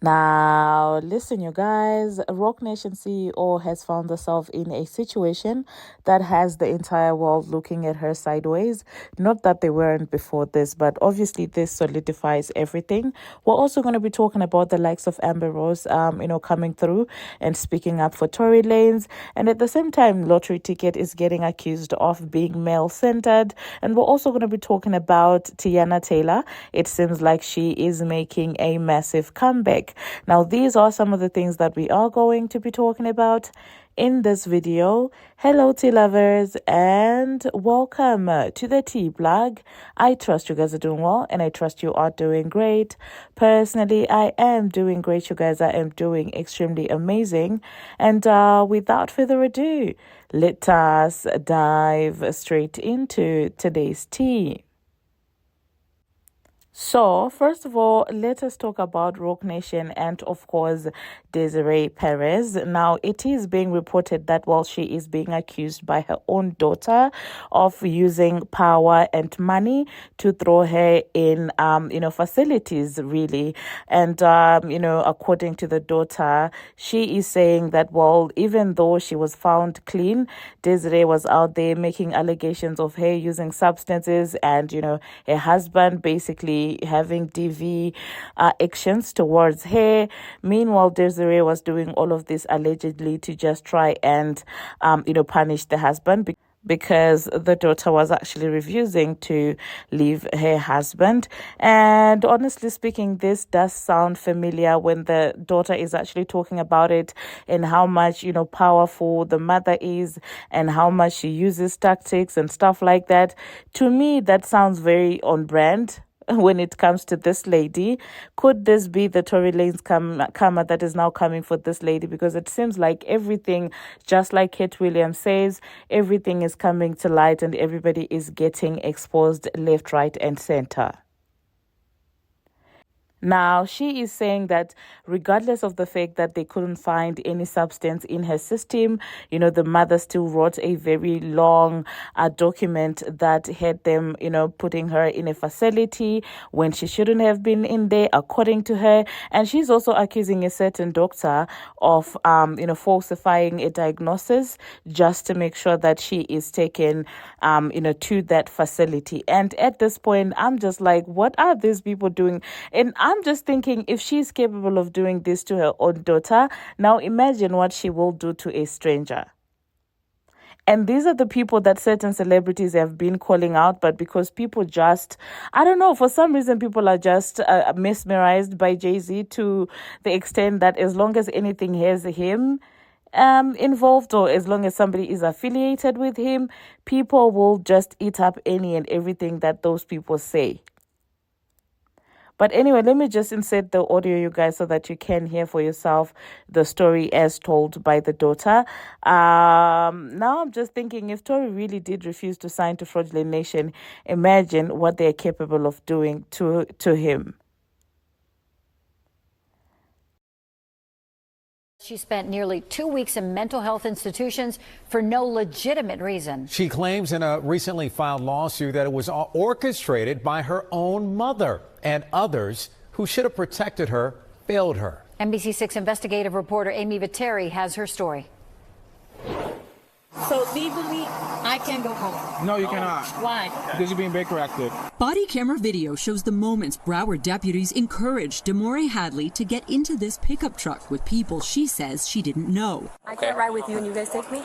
Now, listen, you guys, Roc Nation CEO has found herself in a situation that has the entire world looking at her sideways. Not that they weren't before this, but obviously this solidifies everything. We're also going to be talking about the likes of Ambe, coming through and speaking up for Tory Lanez. And at the same time, Lottery Ticket is getting accused of being male-centered. And we're also going to be talking about Teyana Taylor. It seems like she is making a massive comeback. Now, these are some of the things that we are going to be talking about in this video. Hello, tea lovers, and welcome to the tea blog. I trust you guys are doing well, and I trust you are doing great. Personally, I am doing great, you guys. I am doing extremely amazing. And without further ado, let us dive straight into today's tea. So, first of all, let us talk about Roc Nation and, of course, Desiree Perez. Now, it is being reported that while she is being accused by her own daughter of using power and money to throw her in, facilities, really. And, according to the daughter, she is saying that, well, even though she was found clean, Desiree was out there making allegations of her using substances and, her husband basically having DV actions towards her. Meanwhile, Desiree was doing all of this allegedly to just try and, punish the husband because the daughter was actually refusing to leave her husband. And honestly speaking, this does sound familiar when the daughter is actually talking about it and how much, powerful the mother is and how much she uses tactics and stuff like that. To me, that sounds very on brand. When it comes to this lady, could this be the Tory Lanez karma that is now coming for this lady? Because it seems like everything, just like Kate Williams says, everything is coming to light and everybody is getting exposed left, right, and center. Now, she is saying that regardless of the fact that they couldn't find any substance in her system, the mother still wrote a very long document that had them, putting her in a facility when she shouldn't have been in there, according to her. And she's also accusing a certain doctor of, falsifying a diagnosis just to make sure that she is taken, to that facility. And at this point, I'm just like, what are these people doing? And I'm just thinking, if she's capable of doing this to her own daughter, now imagine what she will do to a stranger. And these are the people that certain celebrities have been calling out, but because people just, I don't know, for some reason people are just mesmerized by Jay-Z to the extent that as long as anything has him involved, or as long as somebody is affiliated with him, people will just eat up any and everything that those people say. But anyway, let me just insert the audio, you guys, so that you can hear for yourself the story as told by the daughter. Now I'm just thinking, if Tory really did refuse to sign to Fraudulent Nation, imagine what they're capable of doing to him. She spent nearly 2 weeks in mental health institutions for no legitimate reason. She claims in a recently filed lawsuit that it was orchestrated by her own mother, and others who should have protected her failed her. NBC6 investigative reporter Amy Viteri has her story. So legally, I can't go home. No, you cannot. Why? Because you're being Baker acted. Body camera video shows the moments Broward deputies encouraged Demore Hadley to get into this pickup truck with people she says she didn't know. I can't ride with you and you guys take me?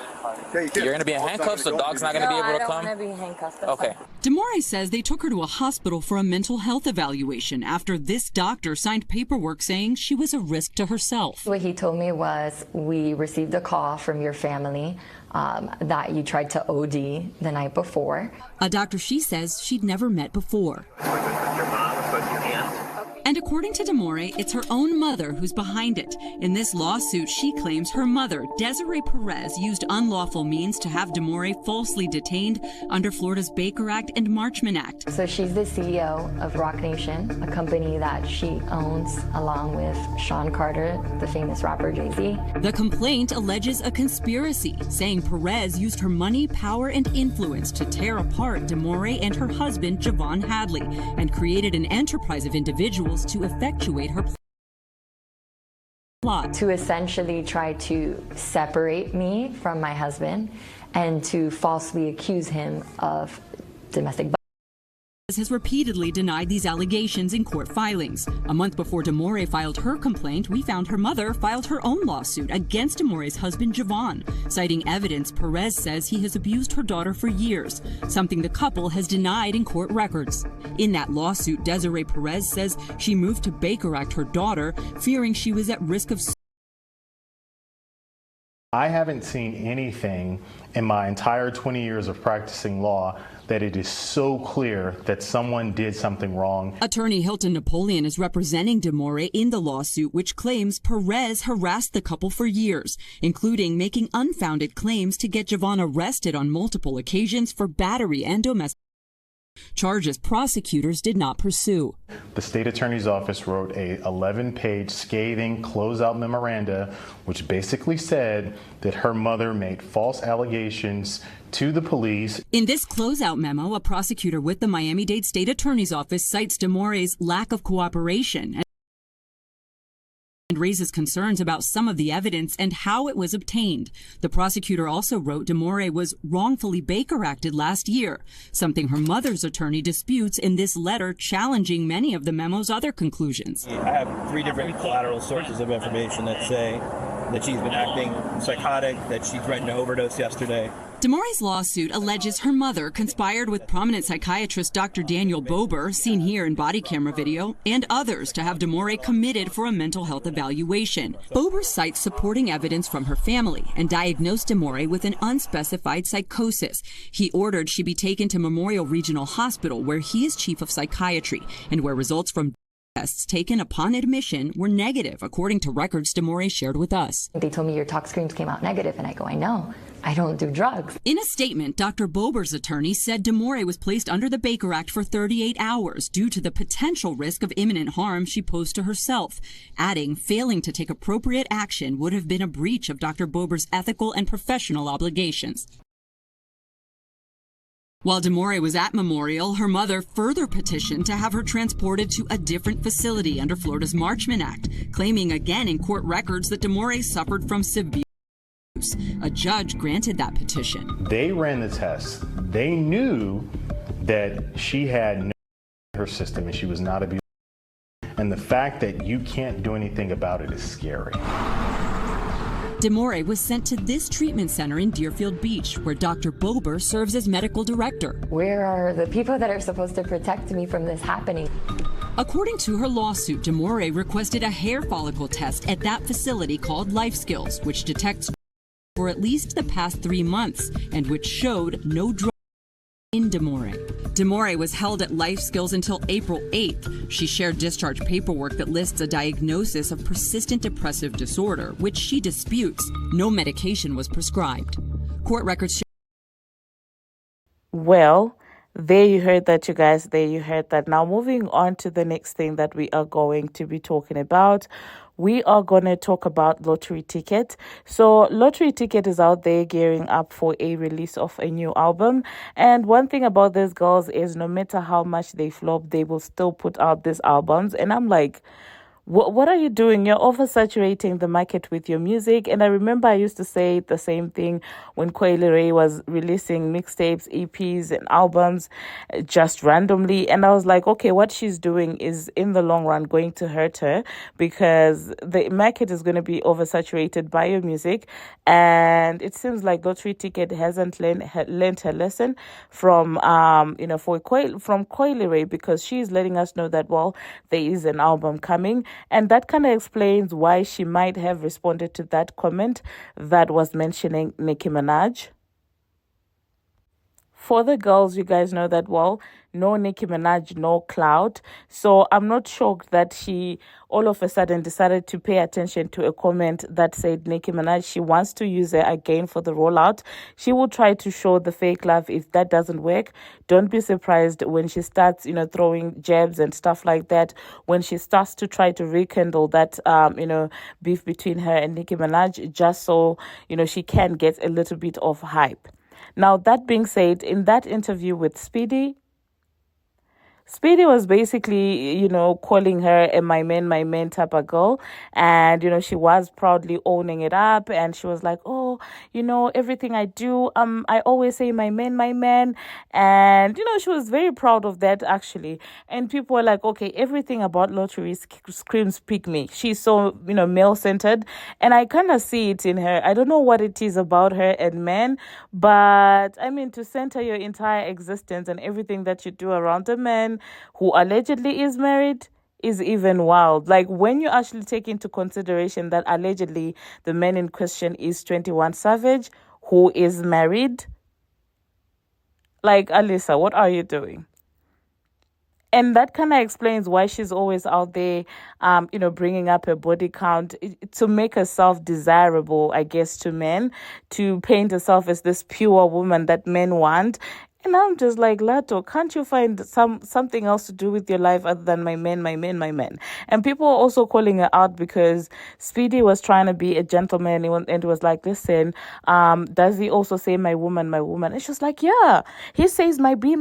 You're going to be in handcuffs, so dog's not going to be able to come? I don't want to be handcuffed. Okay. Demore says they took her to a hospital for a mental health evaluation after this doctor signed paperwork saying she was a risk to herself. What he told me was, we received a call from your family that you tried to OD the night before. A doctor she says she'd never met before. And according to Demore, it's her own mother who's behind it. In this lawsuit, she claims her mother, Desiree Perez, used unlawful means to have Demore falsely detained under Florida's Baker Act and Marchman Act. So she's the CEO of Roc Nation, a company that she owns along with Sean Carter, the famous rapper Jay-Z. The complaint alleges a conspiracy, saying Perez used her money, power, and influence to tear apart Demore and her husband, Javon Hadley, and created an enterprise of individuals to effectuate her plot. To essentially try to separate me from my husband and to falsely accuse him of domestic violence. Has repeatedly denied these allegations in court filings. A month before Demore filed her complaint, we found her mother filed her own lawsuit against Demore's husband, Javon. Citing evidence, Perez says he has abused her daughter for years, something the couple has denied in court records. In that lawsuit, Desiree Perez says she moved to Baker Act her daughter, fearing she was at risk of. I haven't seen anything in my entire 20 years of practicing law that it is so clear that someone did something wrong. Attorney Hilton Napoleon is representing Demore in the lawsuit, which claims Perez harassed the couple for years, including making unfounded claims to get Javon arrested on multiple occasions for battery and domestic charges prosecutors did not pursue. The state attorney's office wrote a 11-page scathing closeout memoranda, which basically said that her mother made false allegations to the police. In this closeout memo, a prosecutor with the Miami-Dade State Attorney's Office cites Demore's lack of cooperation and raises concerns about some of the evidence and how it was obtained. The prosecutor also wrote Demore was wrongfully Baker Acted last year, something her mother's attorney disputes in this letter, challenging many of the memo's other conclusions. I have 3 different collateral sources of information that say that she's been acting psychotic, that she threatened to overdose yesterday. Demore's lawsuit alleges her mother conspired with prominent psychiatrist Dr. Daniel Bober, seen here in body camera video, and others to have Demore committed for a mental health evaluation. Bober cites supporting evidence from her family and diagnosed Demore with an unspecified psychosis. He ordered she be taken to Memorial Regional Hospital, where he is chief of psychiatry, and where results from tests taken upon admission were negative, according to records Demore shared with us. They told me your tox screens came out negative, and I go, I know. I don't do drugs. In a statement, Dr. Bober's attorney said Demore was placed under the Baker Act for 38 hours due to the potential risk of imminent harm she posed to herself, adding failing to take appropriate action would have been a breach of Dr. Bober's ethical and professional obligations. While Demore was at Memorial, her mother further petitioned to have her transported to a different facility under Florida's Marchman Act, claiming again in court records that Demore suffered from severe abuse. A judge granted that petition. They ran the test. They knew that she had no her system and she was not abused. And the fact that you can't do anything about it is scary. Demore was sent to this treatment center in Deerfield Beach, where Dr. Bober serves as medical director. Where are the people that are supposed to protect me from this happening? According to her lawsuit, Demore requested a hair follicle test at that facility called Life Skills, which detects for at least the past 3 months and which showed no drug in Demore. Demore was held at Life Skills until April 8th. She shared discharge paperwork that lists a diagnosis of persistent depressive disorder, which she disputes. No medication was prescribed. Court records show. Well, there you heard that, you guys. There you heard that. Now, moving on to the next thing that we are going to be talking about. We are going to talk about Lottery Ticket. So Lottery Ticket is out there gearing up for a release of a new album. And one thing about these girls is no matter how much they flop, they will still put out these albums. And I'm like, what are you doing? You're oversaturating the market with your music. And I remember I used to say the same thing when Coily Ray was releasing mixtapes, EPs, and albums just randomly. And I was like, okay, what she's doing is in the long run going to hurt her, because the market is going to be oversaturated by your music. And it seems like Lottery Ticket hasn't learned her lesson from Coily Ray, because she's letting us know that, well, there is an album coming. And that kind of explains why she might have responded to that comment that was mentioning Nicki Minaj. For the girls, you guys know that, well, no Nicki Minaj, no clout. So I'm not shocked that she all of a sudden decided to pay attention to a comment that said Nicki Minaj, she wants to use her again for the rollout. She will try to show the fake love. If that doesn't work, don't be surprised when she starts, throwing jabs and stuff like that. When she starts to try to rekindle that, beef between her and Nicki Minaj, just so, she can get a little bit of hype. Now, that being said, in that interview with Speedy Speedy was basically, calling her a my man type of girl. And, she was proudly owning it up. And she was like, oh, everything I do, I always say my man. And, she was very proud of that, actually. And people were like, okay, everything about Lottery screams pick me. She's so, male-centered. And I kind of see it in her. I don't know what it is about her and men. But, to center your entire existence and everything that you do around a man who allegedly is married is even wild. Like, when you actually take into consideration that allegedly the man in question is 21 Savage, who is married. Like, Alyssa, what are you doing? And that kind of explains why she's always out there, bringing up her body count to make herself desirable, I guess, to men, to paint herself as this pure woman that men want. And I'm just like, Latto, can't you find something else to do with your life other than my man? And people are also calling her out because Speedy was trying to be a gentleman and was like, listen, does he also say my woman? And she's like, yeah, he says my B.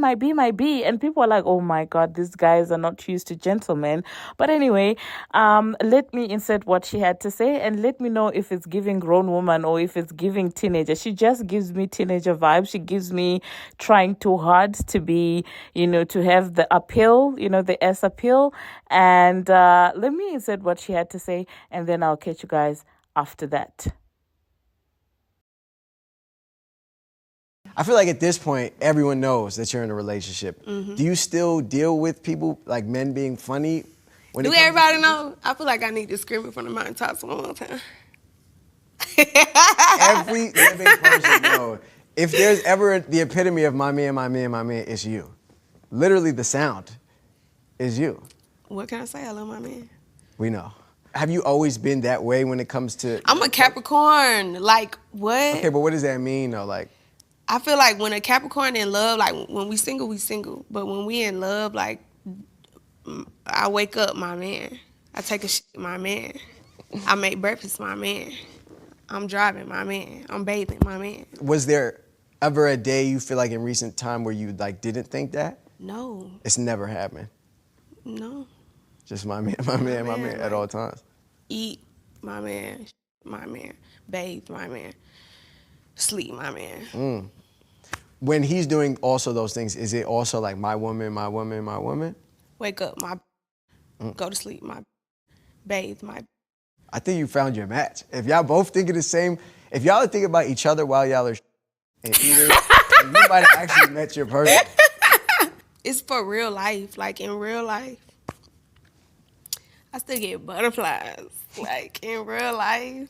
And people are like, oh my God, these guys are not used to gentlemen. But anyway, let me insert what she had to say and let me know if it's giving grown woman or if it's giving teenager. She just gives me teenager vibes. She gives me trying too hard to be, to have the appeal, the S appeal. And let me insert what she had to say, and then I'll catch you guys after that. I feel like at this point, everyone knows that you're in a relationship. Mm-hmm. Do you still deal with people, like men being funny? Do everybody know? I feel like I need to scream it from the mountaintops one more time. Every living person knows. If there's ever the epitome of my man, it's you. Literally, the sound is you. What can I say? I love my man. We know. Have you always been that way when it comes to... I'm a Capricorn. Like, what? Okay, but what does that mean, though? Like, I feel like when a Capricorn in love, like, when we single. But when we in love, like, I wake up, my man. I take a shit, my man. I make breakfast, my man. I'm driving, my man. I'm bathing, my man. Was there ever a day you feel like in recent time where you like didn't think that? No. It's never happened? No. Just my man at all times? Eat, my man. Bathe, my man. Sleep, my man. Mm. When he's doing also those things, is it also like my woman? Wake up, my go to sleep, my bathe, my... I think you found your match. If y'all both thinking the same, if y'all are thinking about each other while y'all are and eating, you might have actually met your person. It's for real life. Like, in real life, I still get butterflies. Like, in real life,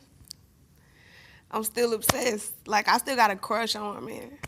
I'm still obsessed. Like, I still got a crush on my man.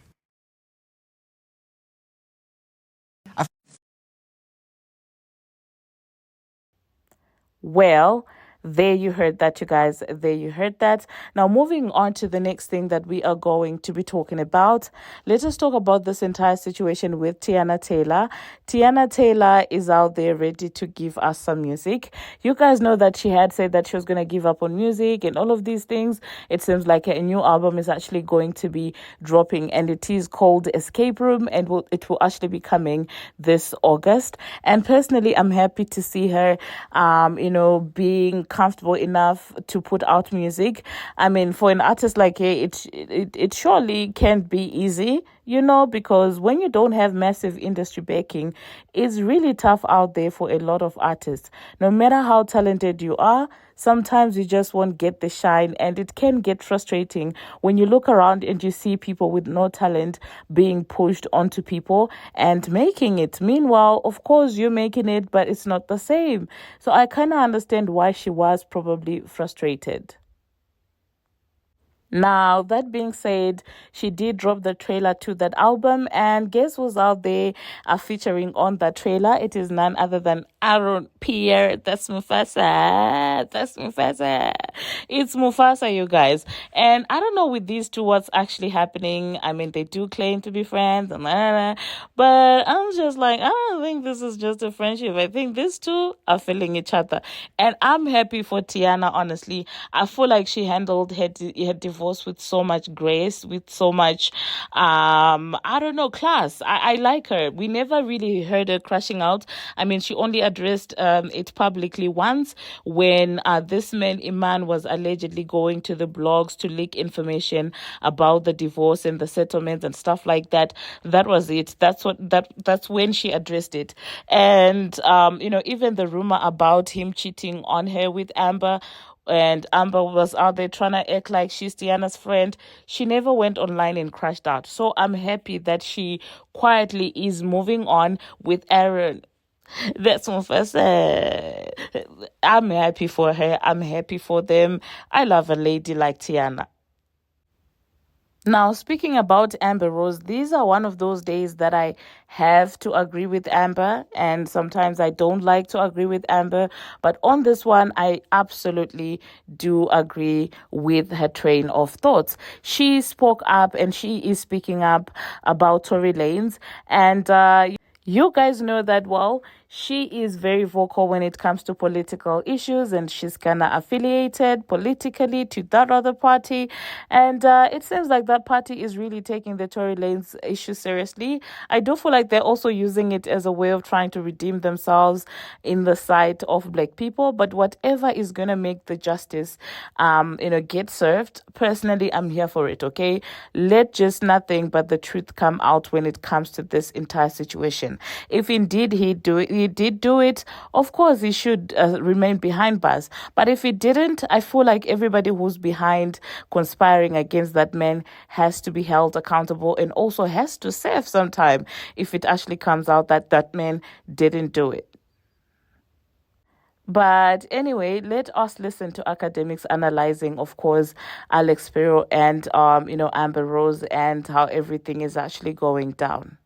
Well, there you heard that, you guys. There you heard that. Now, moving on to the next thing that we are going to be talking about. Let us talk about this entire situation with Teyana Taylor. Teyana Taylor is out there ready to give us some music. You guys know that she had said that she was going to give up on music and all of these things. It seems like a new album is actually going to be dropping, and it is called Escape Room, and it will actually be coming this August. And personally, I'm happy to see her, being comfortable enough to put out music. I mean, for an artist like her, it surely can't be easy, because when you don't have massive industry backing, it's really tough out there for a lot of artists. No matter how talented you are, sometimes you just won't get the shine, and it can get frustrating when you look around and you see people with no talent being pushed onto people and making it. Meanwhile, of course, you're making it, but it's not the same. So I kind of understand why she was probably frustrated. Now, that being said, she did drop the trailer to that album, and guess who's out there featuring on that trailer? It is none other than Aaron Pierre. That's Mufasa. It's Mufasa, you guys. And I don't know with these two what's actually happening. I mean, they do claim to be friends, and blah, blah, blah. But I'm just like, I don't think this is just a friendship. I think these two are feeling each other. And I'm happy for Teyana, honestly. I feel like she handled her divorce with so much grace, with so much, I don't know, class. I like her. We never really heard her crashing out. I mean, she only addressed it publicly once when this man, Iman, was allegedly going to the blogs to leak information about the divorce and the settlements and stuff like that. That was it. That's when she addressed it. And, even the rumor about him cheating on her with Ambe, and Amber was out there trying to act like she's Teyana's friend. She never went online and crashed out. So I'm happy that she quietly is moving on with Aaron. That's my first. I'm happy for her. I'm happy for them. I love a lady like Teyana. Now, speaking about Amber Rose, these are one of those days that I have to agree with Amber, and sometimes I don't like to agree with Amber. But on this one, I absolutely do agree with her train of thoughts. She spoke up, and she is speaking up about Tory Lanez, and you guys know that well. She is very vocal when it comes to political issues, and she's kind of affiliated politically to that other party. And it seems like that party is really taking the Tory Lanez issue seriously. I do feel like they're also using it as a way of trying to redeem themselves in the sight of Black people. But whatever is going to make the justice, get served, personally, I'm here for it, okay? Let just nothing but the truth come out when it comes to this entire situation. If indeed he did do it, of course he should remain behind bars. But if he didn't, I feel like everybody who's behind conspiring against that man has to be held accountable and also has to serve some time if it actually comes out that that man didn't do it. But anyway, let us listen to academics analyzing, of course, Alex Spiro and Amber Rose and how everything is actually going down.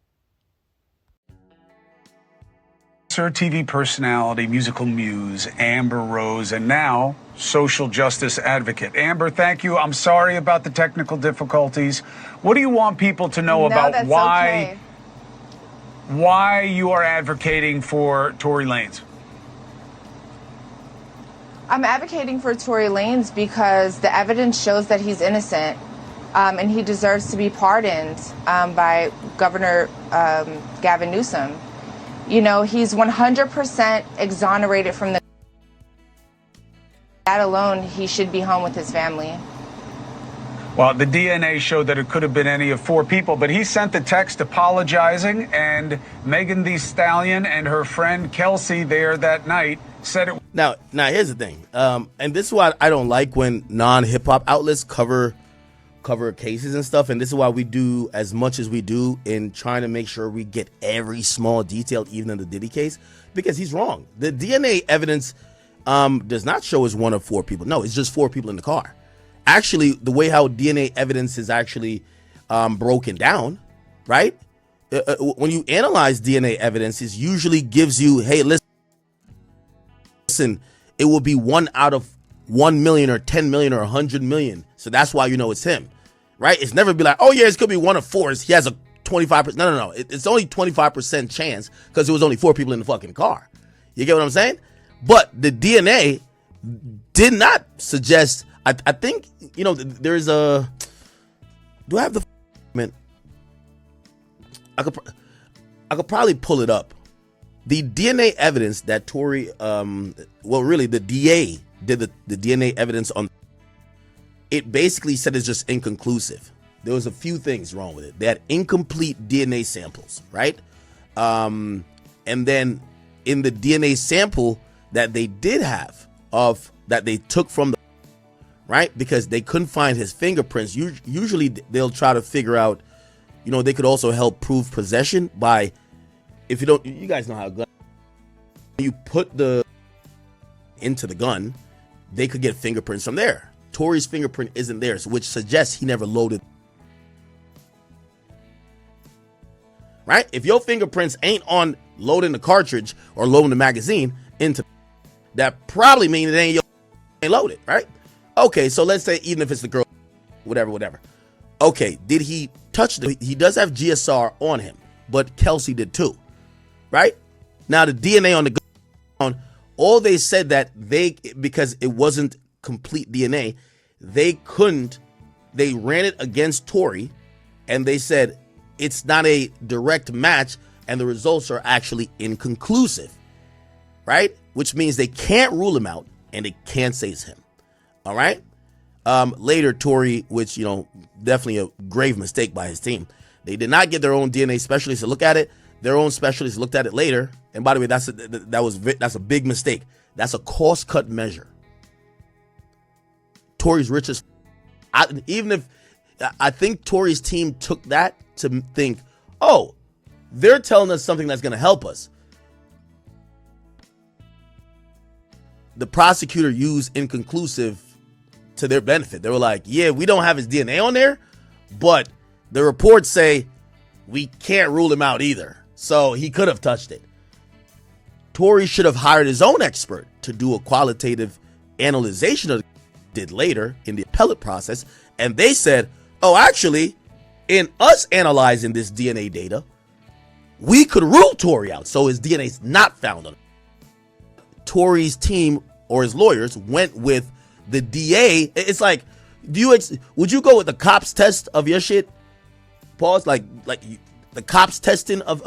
TV personality, musical muse, Amber Rose, and now social justice advocate. Amber, thank you. I'm sorry about the technical difficulties. What do you want people to know about why you are advocating for Tory Lanez? I'm advocating for Tory Lanez because the evidence shows that he's innocent, and he deserves to be pardoned by Governor Gavin Newsom. You know, he's 100% exonerated from that alone. He should be home with his family. Well, the DNA showed that it could have been any of 4 people, but he sent the text apologizing, and Megan Thee Stallion and her friend Kelsey there that night said it. Now here's the thing, and this is why I don't like when non-hip hop outlets cover cases and stuff, and this is why we do as much as we do in trying to make sure we get every small detail, even in the Diddy case, because he's wrong. The DNA evidence does not show as one of 4 people. No, it's just 4 people in the car. Actually, the way how DNA evidence is actually broken down, right? When you analyze DNA evidence, it usually gives you, hey, listen, it will be 1 out of 1 million or 10 million or 100 million. So that's why you know it's him, right? It's never be like, oh yeah, it could be 1 of 4. He has a 25%. No. It's only 25% chance because it was only 4 people in the fucking car. You get what I'm saying? But the DNA did not suggest. I think, there's a. Do I have the? I could probably pull it up. The DNA evidence that Tory, really the DA did the DNA evidence on. It basically said it's just inconclusive. There was a few things wrong with it. They had incomplete DNA samples, right? And then in the DNA sample that they did have that they took from the, right? Because they couldn't find his fingerprints. Usually they'll try to figure out, they could also help prove possession by, if you don't, you guys know how a gun, you put the into the gun, they could get fingerprints from there. Tory's fingerprint isn't there, which suggests he never loaded. Right? If your fingerprints ain't on loading the cartridge or loading the magazine into, that probably means it ain't loaded, right? Okay, so let's say even if it's the girl, whatever. Okay, did he touch the? He does have GSR on him, but Kelsey did too, right? Now the DNA on the ground, all they said that because it wasn't complete DNA, they ran it against Tory, and they said it's not a direct match, and the results are actually inconclusive, right? Which means they can't rule him out, and they can't say it's him. All right. Later, Tory, which, definitely a grave mistake by his team. They did not get their own DNA specialist to look at it. Their own specialist looked at it later. And by the way, that's a big mistake. That's a cost cut measure. Tory's richest. I think Tory's team took that to think, oh, they're telling us something that's going to help us. The prosecutor used inconclusive to their benefit. They were like, yeah, we don't have his DNA on there, but the reports say we can't rule him out either. So he could have touched it. Tory should have hired his own expert to do a qualitative analyzation of it, did later in the appellate process. And they said, oh, actually, in us analyzing this DNA data, we could rule Tory out. So his DNA is not found on it. Tory's team or his lawyers went with the DA. It's like, would you go with the cops test of your shit? Pause. Like the cops testing of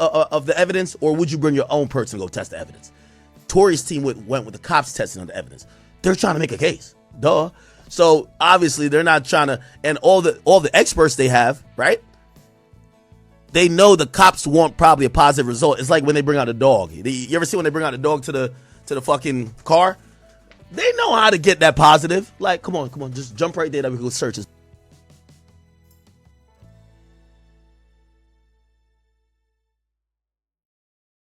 the evidence, or would you bring your own person to go test the evidence? Tory's team went with the cops testing of the evidence. They're trying to make a case. Duh. So obviously they're not trying to, and all the experts they have, right? They know the cops want probably a positive result. It's like when they bring out a dog. You ever see when they bring out a dog to the fucking car? They know how to get that positive. Like, come on, just jump right there that we can search his